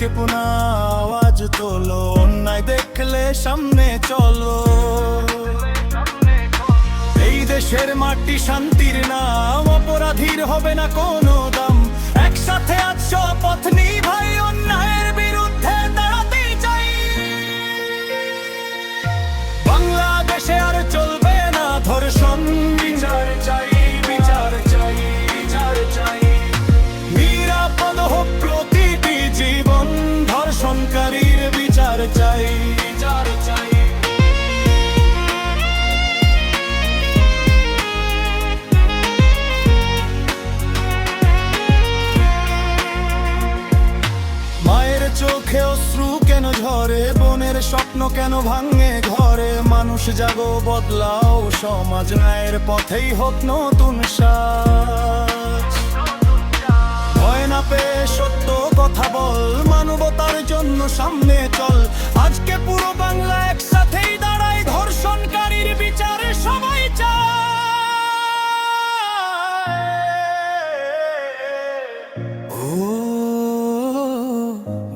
আক্ষেপ না, আওয়াজ তোলো, অন্যায় দেখলে সামনে চলো। এই দেশের মাটি শান্তির নাম, অপরাধীর হবে না কোনো দাম। একসাথে আজ শপথ নিই ভাই, অন্যায়ের বিরুদ্ধে দাঁড়াতেই চাই। বাংলাদেশে আর চলবে না ধর্ষণ, বিচার চাই, বিচার চাই, বিচার চাই। নিরাপদ হোক প্রতিটি জীবন, ধর্ষণকারীর বিচার চাই, বিচার চাই। মায়ের চোখে অশ্রু কেন ঝরে, বোনের স্বপ্ন কেন ভাঙে ঘরে। মানুষ জাগো, বদলাও সমাজ, ন্যায়ের পথেই হোক নতুন সাজ। ভয় না পেয়ে সত্য কথা বল, মানবতার জন্য সামনে চল। আজকে পুরো বাংলা একসাথেই দাঁড়ায়, ধর্ষণকারীর বিচারে সবাই চায়। ও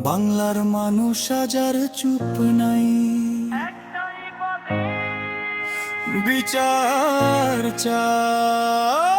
বাংলার মানুষ আজ আর চুপ নাই, বিচার চায়।